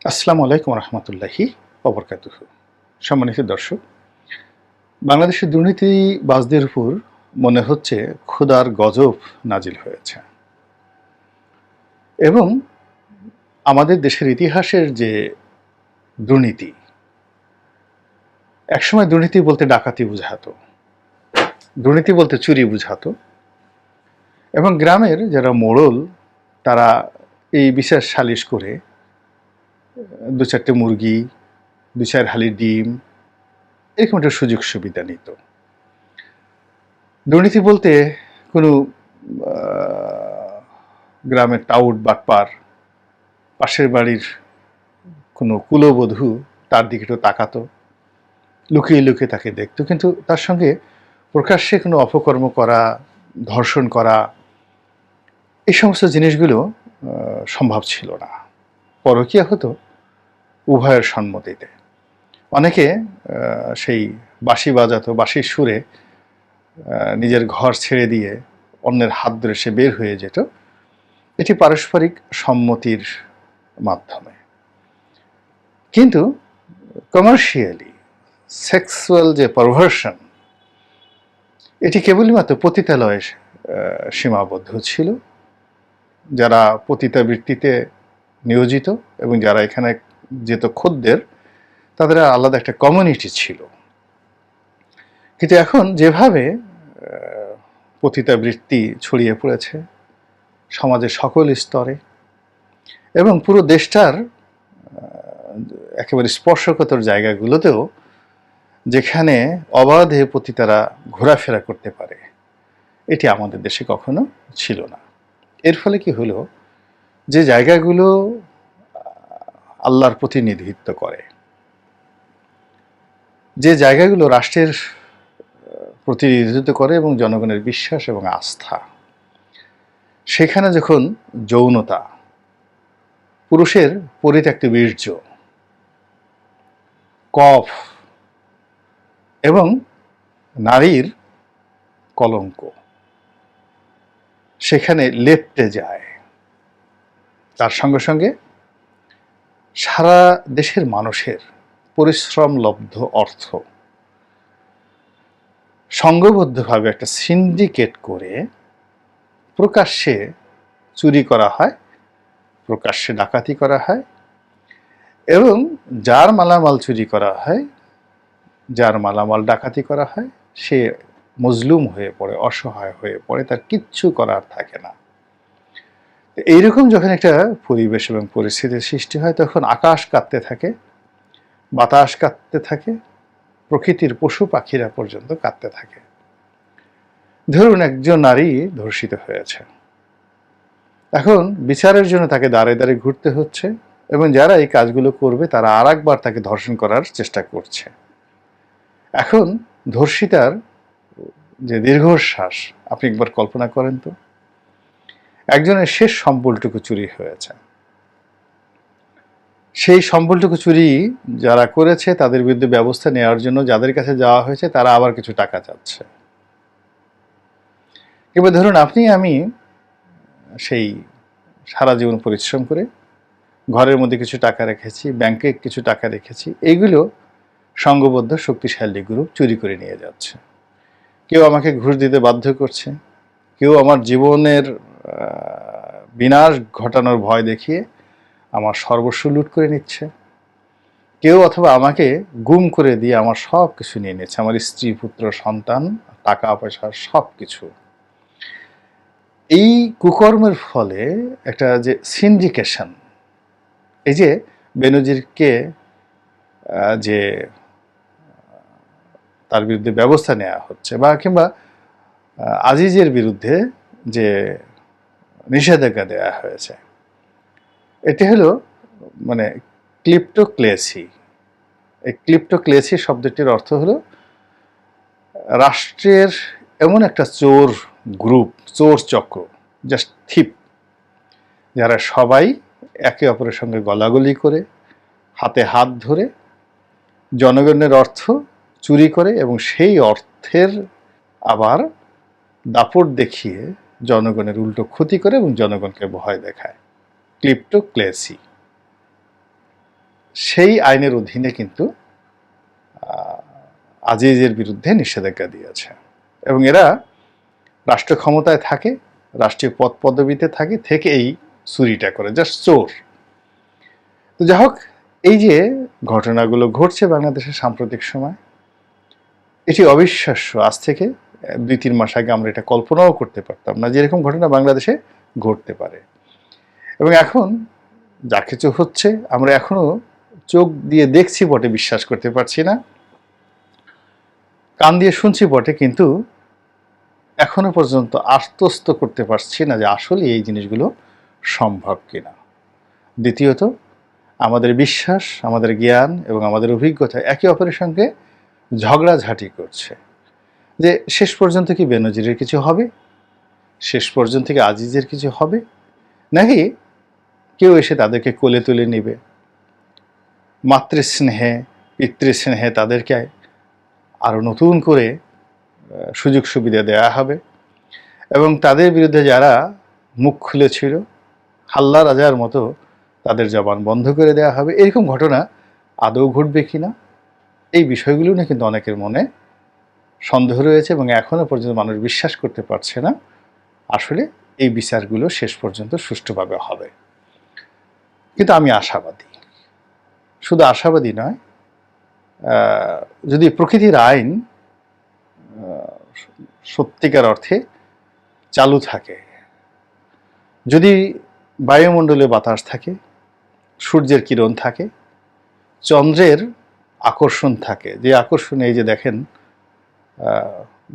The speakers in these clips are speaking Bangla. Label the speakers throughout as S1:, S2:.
S1: আসসালামু আলাইকুম রহমতুল্লাহি ওবরকাতুহু। সম্মানিত দর্শক, বাংলাদেশের দুর্নীতিবাজদের উপর মনে হচ্ছে খোদার গজব নাজিল হয়েছে এবং আমাদের দেশের ইতিহাসের যে দুর্নীতি, একসময় দুর্নীতি বলতে ডাকাতি বুঝাতো, দুর্নীতি বলতে চুরি বুঝাতো এবং গ্রামের যারা মোড়ল তারা এই বিচার সালিশ করে দু চারটে মুরগি, দু চার হালি ডিম এরকম একটা সুযোগ সুবিধা নিত। দুর্নীতি বলতে কোনো গ্রামের টাউট বাটপার, পাশের বাড়ির কোনো কুলবধূ তার দিকে একটু তাকাতো, লুকিয়ে লুকিয়ে তাকে দেখতো, কিন্তু তার সঙ্গে প্রকাশ্যে কোনো অপকর্ম করা, ধর্ষণ করা, এই সমস্ত জিনিসগুলো সম্ভব ছিল না। পরকীয়া হতো উভয়ের সম্মতিতে। অনেকে সেই বাঁশি বাজাতো, বাঁশির সুরে নিজের ঘর ছেড়ে দিয়ে অন্যের হাত ধরে সে বের হয়ে যেত। এটি পারস্পরিক সম্মতির মাধ্যমে। কিন্তু কমার্শিয়ালি সেক্সুয়াল যে পারভার্সন, এটি কেবলমাত্র পতিতালয়ে সীমাবদ্ধ ছিল। যারা পতিতাবৃত্তিতে নিয়োজিত এবং যারা এখানে যেত খদ্দের, তাদের আলাদা একটা কমিউনিটি ছিল। কিন্তু এখন যেভাবে পতিতাবৃত্তি ছড়িয়ে পড়েছে সমাজের সকল স্তরে এবং পুরো দেশটার একেবারে স্পর্শকাতর জায়গাগুলোতেও, যেখানে অবাধে পতিতারা ঘোরাফেরা করতে পারে, এটি আমাদের দেশে কখনো ছিল না। এর ফলে কি হলো, যে জায়গাগুলো আল্লাহর প্রতিনিধিত্ব করে, যে জায়গাগুলো রাষ্ট্রের প্রতিনিধিত্ব করে এবং জনগণের বিশ্বাস এবং আস্থা, সেখানে যখন যৌনতা, পুরুষের পরিত্যক্ত বীর্য, কফ এবং নারীর কলঙ্ক সেখানে লেপ্টে যায়, তার সঙ্গে সঙ্গে সারা দেশের মানুষের পরিশ্রমলব্ধ অর্থ সংঘবদ্ধভাবে একটা সিন্ডিকেট করে প্রকাশ্যে চুরি করা হয়, প্রকাশ্যে ডাকাতি করা হয় এবং যার মালামাল চুরি করা হয়, যার মালামাল ডাকাতি করা হয়, সে মজলুম হয়ে পড়ে, অসহায় হয়ে পড়ে, তার কিচ্ছু করার থাকে না। এইরকম যখন একটা পরিবেশ এবং পরিস্থিতির সৃষ্টি হয়, তখন আকাশ কাঁপতে থাকে, বাতাস কাঁপতে থাকে, প্রকৃতির পশু পাখিরা পর্যন্ত কাঁপতে থাকে। ধরুন একজন নারী ধর্ষিত হয়েছে, এখন বিচারের জন্য তাকে দাঁড়ে দাঁড়ে ঘুরতে হচ্ছে এবং যারা এই কাজগুলো করবে তারা আর একবার তাকে ধর্ষণ করার চেষ্টা করছে। এখন ধর্ষিতার যে দীর্ঘশ্বাস, আপনি একবার কল্পনা করেন তো, একজনের শেষ সম্বলটুকু চুরি হয়েছে, সেই সম্বলটুকু চুরি যারা করেছে তাদের বিরুদ্ধে ব্যবস্থা নেওয়ার জন্য যাদের কাছে যাওয়া হয়েছে তারা আবার কিছু টাকা চাচ্ছে। এবার ধরুন আপনি আমি সেই সারা জীবন পরিশ্রম করে ঘরের মধ্যে কিছু টাকা রেখেছি, ব্যাংকে কিছু টাকা রেখেছি, এইগুলো সংঘবদ্ধ শক্তিশালী গ্রুপ চুরি করে নিয়ে যাচ্ছে। কেউ আমাকে ঘুষ দিতে বাধ্য করছে, কেউ আমার জীবনের বিনাশ ঘটানোর ভয় দেখিয়ে আমার সর্বস্ব লুট করে নিচ্ছে, কেউ অথবা আমাকে গুম করে দিয়ে আমার সব কিছু নিয়ে নিচ্ছে, আমার স্ত্রী, পুত্র, সন্তান, টাকা পয়সা, সব কিছু। এই কুকর্মের ফলে একটা যে সিন্ডিকেশন, এই যে বেনজিরকে যে তার বিরুদ্ধে ব্যবস্থা নেওয়া হচ্ছে, বা কিংবা আজিজের বিরুদ্ধে যে নিষেধাজ্ঞা দেওয়া হয়েছে, এটি হলো মানে ক্লিপ্টোক্লেসি। এই ক্লিপ্টোক্লেসি শব্দটির অর্থ হলো রাষ্ট্রের এমন একটা চোর গ্রুপ, চোর চক্র, জাস্ট থিপ, যারা সবাই একে অপরের সঙ্গে গলাগলি করে, হাতে হাত ধরে জনগণের অর্থ চুরি করে এবং সেই অর্থের আবার দাপট দেখিয়ে জনগণের উল্টো ক্ষতি করে এবং জনগণকে ভয় দেখায়। ক্লিপ্টোক্লেসি। সেই আইনের অধীনে কিন্তু আজিজের বিরুদ্ধে নিষেধাজ্ঞা দিয়েছে। এবং এরা রাষ্ট্র ক্ষমতায় থাকে, রাষ্ট্রীয় পদ পদবিতে থাকে, থেকে এই চুরিটা করে, জাস্ট চোর। তো যাই হোক, এই যে ঘটনাগুলো ঘটছে বাংলাদেশের সাম্প্রতিক সময়, এটি অবিশ্বাস্য। আজ থেকে 2-3 মাস আগে আমরা এটা কল্পনাও করতে পারতাম না যে এরকম ঘটনা বাংলাদেশে ঘটতে পারে। এবং এখন যা কিছু হচ্ছে আমরা এখনো চোখ দিয়ে দেখছি বটে, বিশ্বাস করতে পারছি না, কান দিয়ে শুনছি বটে, কিন্তু এখনো পর্যন্ত আশ্বস্ত করতে পারছি না যে আসলে এই জিনিসগুলো সম্ভব কিনা। দ্বিতীয়ত, আমাদের বিশ্বাস, আমাদের জ্ঞান এবং আমাদের অভিজ্ঞতা একে অপরের সঙ্গে ঝগড়াঝাঁটি করছে যে শেষ পর্যন্ত কি বেনজিরের কিছু হবে, শেষ পর্যন্ত কি আজিজের কিছু হবে, নাকি কেউ এসে তাদেরকে কোলে তুলে নেবে, মাতৃস্নেহে পিতৃস্নেহে তাদেরকে আরও নতুন করে সুযোগ সুবিধা দেওয়া হবে, এবং তাদের বিরুদ্ধে যারা মুখ খুলেছিল হাল্লা রাজার মতো তাদের জবান বন্ধ করে দেওয়া হবে। এরকম ঘটনা আদৌ ঘটবে কিনা, এই বিষয়গুলো নিয়ে কিন্তু অনেকের মনে সন্দেহ রয়েছে এবং এখনও পর্যন্ত মানুষ বিশ্বাস করতে পারছে না আসলে এই বিচারগুলো শেষ পর্যন্ত সুষ্ঠুভাবে হবে। কিন্তু আমি আশাবাদী, শুধু আশাবাদী নয়, যদি প্রকৃতির আইন সত্যিকার অর্থে চালু থাকে, যদি বায়ুমণ্ডলে বাতাস থাকে, সূর্যের কিরণ থাকে, চন্দ্রের আকর্ষণ থাকে, যে আকর্ষণে এই যে দেখেন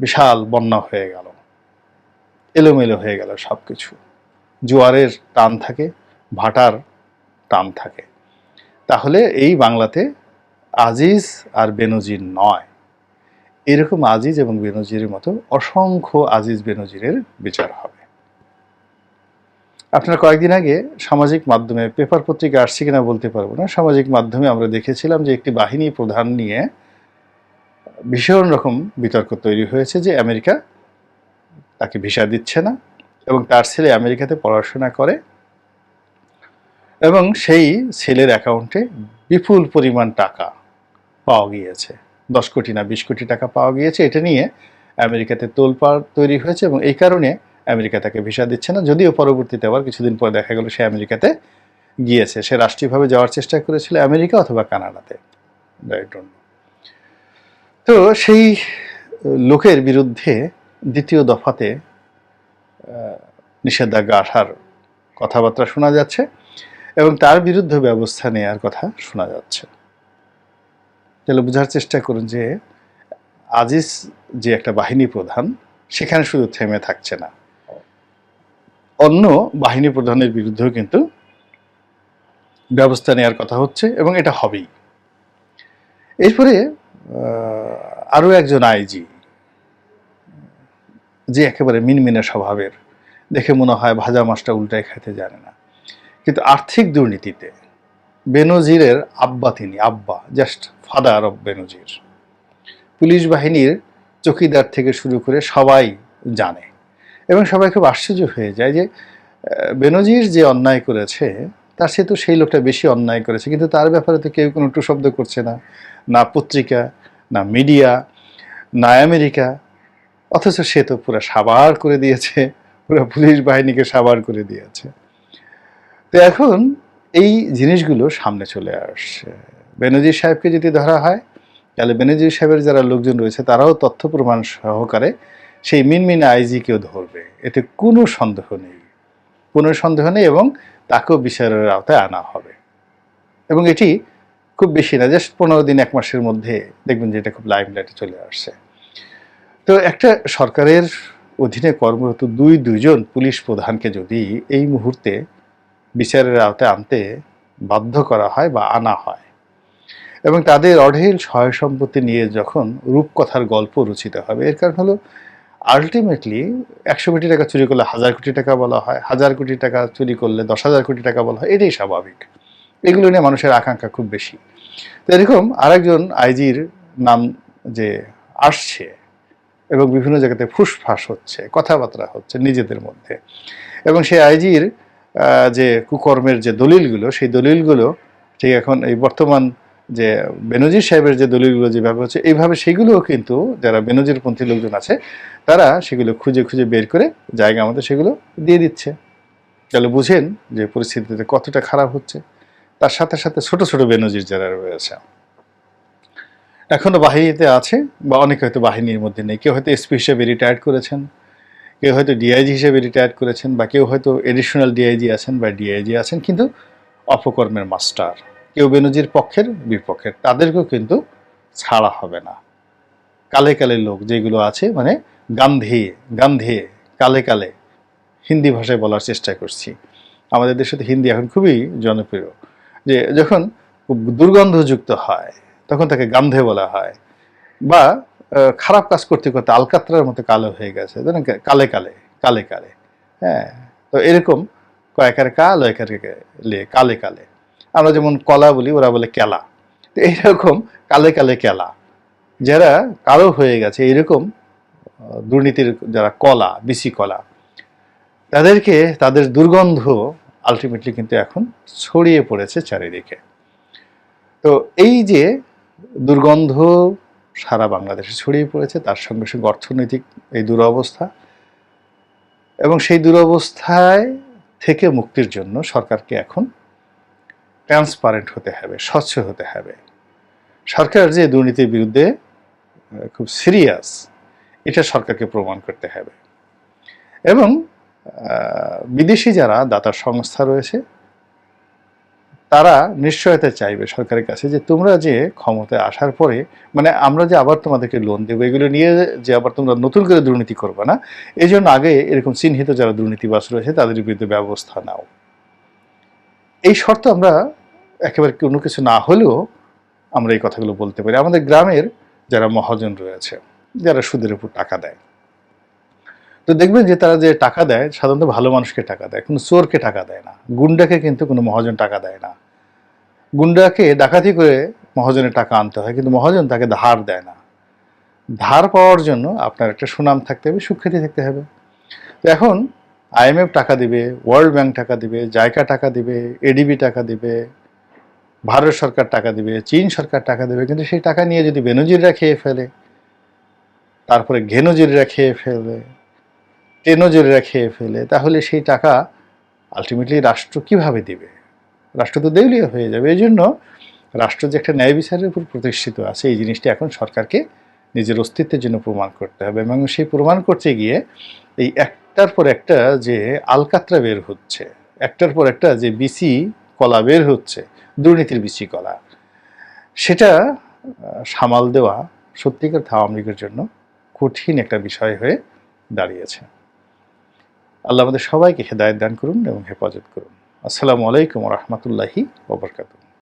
S1: বিশাল বন্যা হয়ে গেল, এলোমেলো হয়ে গেল সব কিছু, জোয়ারের টান থাকে, ভাটার টান থাকে, তাহলে এই বাংলাতে আজিজ আর বেনজির নয়, এরকম আজিজ এবং বেনজিরের মতো অসংখ্য আজিজ বেনজিরের বিচার হবে। আপনারা কয়েকদিন আগে সামাজিক মাধ্যমে, পেপার পত্রিকা আসছে কিনা বলতে পারবো না, সামাজিক মাধ্যমে আমরা দেখেছিলাম যে একটি বাহিনী প্রধান নিয়ে ভীষণ রকম বিতর্ক তৈরি হয়েছে যে আমেরিকা তাকে ভিসা দিচ্ছে না এবং তার ছেলে আমেরিকাতে পড়াশোনা করে এবং সেই ছেলের অ্যাকাউন্টে বিপুল পরিমাণ টাকা পাওয়া গিয়েছে, 10 কোটি না 20 কোটি টাকা পাওয়া গিয়েছে। এটা নিয়ে আমেরিকাতে তোলপাড় তৈরি হয়েছে এবং এই কারণে আমেরিকা তাকে ভিসা দিচ্ছে না, যদিও পরবর্তীতে আবার কিছুদিন পর দেখা গেল সে আমেরিকাতে গিয়েছে। সে রাষ্ট্রীয়ভাবে যাওয়ার চেষ্টা করেছিল আমেরিকা অথবা কানাডাতে, তো সেই লোকের বিরুদ্ধে দ্বিতীয় দফাতে নিষেধাজ্ঞা আসার কথাবার্তা শোনা যাচ্ছে এবং তার বিরুদ্ধে ব্যবস্থা নেওয়ার কথা শোনা যাচ্ছে। তাহলে বোঝার চেষ্টা করুন যে আজিজ যে একটা বাহিনী প্রধান, সেখানে শুধু থেমে থাকছে না, অন্য বাহিনী প্রধানের বিরুদ্ধেও কিন্তু ব্যবস্থা নেওয়ার কথা হচ্ছে এবং এটা হবেই। এরপরে আরও একজন আইজি, যে একেবারে মিনমিনে স্বভাবের, দেখে মনে হয় ভাজা মাছটা উল্টায় খেতে জানে না, কিন্তু আর্থিক দুর্নীতিতে বেনজিরের আব্বা, তিনি আব্বা, just father of Benazir. Police বাহিনীর চৌকিদার থেকে শুরু করে সবাই জানে এবং সবাই খুব আশ্চর্য হয়ে যায় যে বেনজির যে অন্যায় করেছে তার সে তো সেই লোকটা বেশি অন্যায় করেছে, কিন্তু তার ব্যাপারে তো কেউ কোনো টুশব্দ করছে না, না পত্রিকা, না মিডিয়া, না আমেরিকা, অথচ সে তো পুরো সাবার করে দিয়েছে, পুরো পুলিশ বাহিনীকে সাবার করে দিয়েছে। তো এখন এই জিনিসগুলো সামনে চলে আসছে। বেনজির সাহেবকে যদি ধরা হয় তাহলে বেনজির সাহেবের যারা লোকজন রয়েছে তারাও তথ্য প্রমাণ সহকারে সেই মিনমিনে আইজিকেও ধরবে, এতে কোনো সন্দেহ নেই, কোনো সন্দেহ নেই, এবং তাকেও বিচারের আওতায় আনা হবে। এবং এটি খুব বেশি না, জাস্ট 15 দিন 1 মাসের মধ্যে দেখবেন যে এটা খুব লাইমলাইটে চলে আসছে। তো একটা সরকারের অধীনে কর্মরত দুইজন পুলিশ প্রধানকে যদি এই মুহূর্তে বিচারের আওতায় আনতে বাধ্য করা হয় বা আনা হয় এবং তাদের অঢেল সহায় সম্পত্তি নিয়ে যখন রূপকথার গল্প রচিত হবে, এর কারণ হলো আলটিমেটলি 100 কোটি টাকা চুরি করলে 1000 কোটি টাকা বলা হয়, 1000 কোটি টাকা চুরি করলে 10,000 কোটি টাকা বলা হয়, এটাই স্বাভাবিক। এগুলো নিয়ে মানুষের আকাঙ্ক্ষা খুব বেশি। তো এরকম আরেকজন আইজির নাম যে আসছে এবং বিভিন্ন জায়গাতে ফুসফাস হচ্ছে, কথাবার্তা হচ্ছে নিজেদের মধ্যে, এবং সেই আইজির যে কুকর্মের যে দলিলগুলো, সেই দলিলগুলো ঠিক এখন এই বর্তমান যে বেনজির সাহেবের যে দলিলগুলো যেভাবে হচ্ছে এইভাবে সেগুলোও কিন্তু যারা বেনজির পন্থী লোকজন আছে তারা সেগুলো খুঁজে খুঁজে বের করে জায়গা আমাদের সেগুলো দিয়ে দিচ্ছে। তাহলে বুঝেন যে পরিস্থিতিতে কতটা খারাপ হচ্ছে। তার সাথে সাথে ছোট ছোট বেনজির যারা রয়েছে এখনো বাহিনীতে আছে, বা অনেকে হয়তো বাহিনীর মধ্যে নেই। কেউ হয়তো এসপি হিসেবে রিটায়ার্ড করেছেন, কেউ হয়তো ডিআইজি হিসেবে রিটায়ার্ড করেছেন, বা কেউ হয়তো এডিশনাল ডিআইজি আছেন বা ডিআইজি আছেন, কিন্তু অপকর্মের মাস্টার। কেউ বেনজির পক্ষের বিপক্ষের, তাদেরকেও কিন্তু ছাড়া হবে না। কালে কালে লোক যেগুলো আছে, মানে গান্ধী গান্ধী কালে কালে, হিন্দি ভাষায় বলার চেষ্টা করছি। আমাদের দেশে তো হিন্দি এখন খুবই জনপ্রিয়। যে যখন খুব দুর্গন্ধযুক্ত হয় তখন তাকে গান্ধে বলা হয়, বা খারাপ কাজ করতে করতে আলকাত্রার মতো কালো হয়ে গেছে, কালে কালে কালে কালে। হ্যাঁ, তো এরকম কয়েকার কাল লে কালে কালে। আমরা যেমন কলা বলি, ওরা বলে কেলা। তো এইরকম কালে কালে কেলা, যারা কালো হয়ে গেছে এরকম দুর্নীতির যারা কলা, বিসি কলা, তাদেরকে তাদের দুর্গন্ধ আলটিমেটলি কিন্তু এখন ছড়িয়ে পড়েছে চারিদিকে। তো এই যে দুর্গন্ধ সারা বাংলাদেশে ছড়িয়ে পড়েছে, তার সঙ্গে সঙ্গে অর্থনৈতিক এই দুরবস্থা, এবং সেই দুরবস্থায় থেকে মুক্তির জন্য সরকারকে এখন ট্রান্সপারেন্ট হতে হবে, স্বচ্ছ হতে হবে। সরকার যে দুর্নীতির বিরুদ্ধে খুব সিরিয়াস, এটা সরকারকে প্রমাণ করতে হবে। এবং বিদেশি যারা দাতা সংস্থা রয়েছে তারা নিশ্চয়তা চাইবে সরকারের কাছে যে তোমরা যে ক্ষমতায় আসার পরে, মানে আমরা যে আবার তোমাদেরকে লোন দেবো, এগুলো নিয়ে যে আবার তোমরা নতুন করে দুর্নীতি করবে না, এই জন্য আগে এরকম চিহ্নিত যারা দুর্নীতিবাজ রয়েছে তাদের বিরুদ্ধে ব্যবস্থা নাও। এই শর্ত আমরা একেবারে কোনো কিছু না হলেও আমরা এই কথাগুলো বলতে পারি। আমাদের গ্রামের যারা মহাজন রয়েছে, যারা সুদের উপর টাকা দেয়, তো দেখবেন যে তারা যে টাকা দেয় সাধারণত ভালো মানুষকে টাকা দেয়, কোনো চোরকে টাকা দেয় না। গুন্ডাকে কিন্তু কোনো মহাজন টাকা দেয় না। গুন্ডাকে ডাকাতি করে মহাজনের টাকা আনতে হয়, কিন্তু মহাজন তাকে ধার দেয় না। ধার পাওয়ার জন্য আপনার একটা সুনাম থাকতে হবে, সুখ্যাতি থাকতে হবে। তো এখন আইএমএফ টাকা দিবে, ওয়ার্ল্ড ব্যাংক টাকা দিবে, জাইকা টাকা দিবে, এডিবি টাকা দিবে, ভারত সরকার টাকা দিবে, চীন সরকার টাকা দেবে, কিন্তু সেই টাকা নিয়ে যদি বেনজিররা খেয়ে ফেলে, তারপরে ঘেনজিররা খেয়ে ফেলে, টেনজিররা খেয়ে ফেলে, তাহলে সেই টাকা আলটিমেটলি রাষ্ট্র কিভাবে দিবে? রাষ্ট্র তো দেউলিয়া হয়ে যাবে। এই জন্য রাষ্ট্র যে একটা ন্যায় বিচারের উপর প্রতিষ্ঠিত আছে, এই জিনিসটি এখন সরকারকে নিজের অস্তিত্বের জন্য প্রমাণ করতে হবে। এবং সেই প্রমাণ করতে গিয়ে এই একটার পর একটা যে আলকাত্রা বের হচ্ছে, একটার পর একটা যে বিসি কলা বের হচ্ছে, দুর্নীতির বিসি কলা, সেটা সামাল দেওয়া সত্যিকার আওয়ামী লীগের জন্য কঠিন একটা বিষয় হয়ে দাঁড়িয়েছে। আল্লাহ আমাদের সবাইকে হেদায়েত দান করুন এবং হেফাজত করুন। আসসালামু আলাইকুম ওয়া রাহমাতুল্লাহি ওয়া বারাকাতুহু।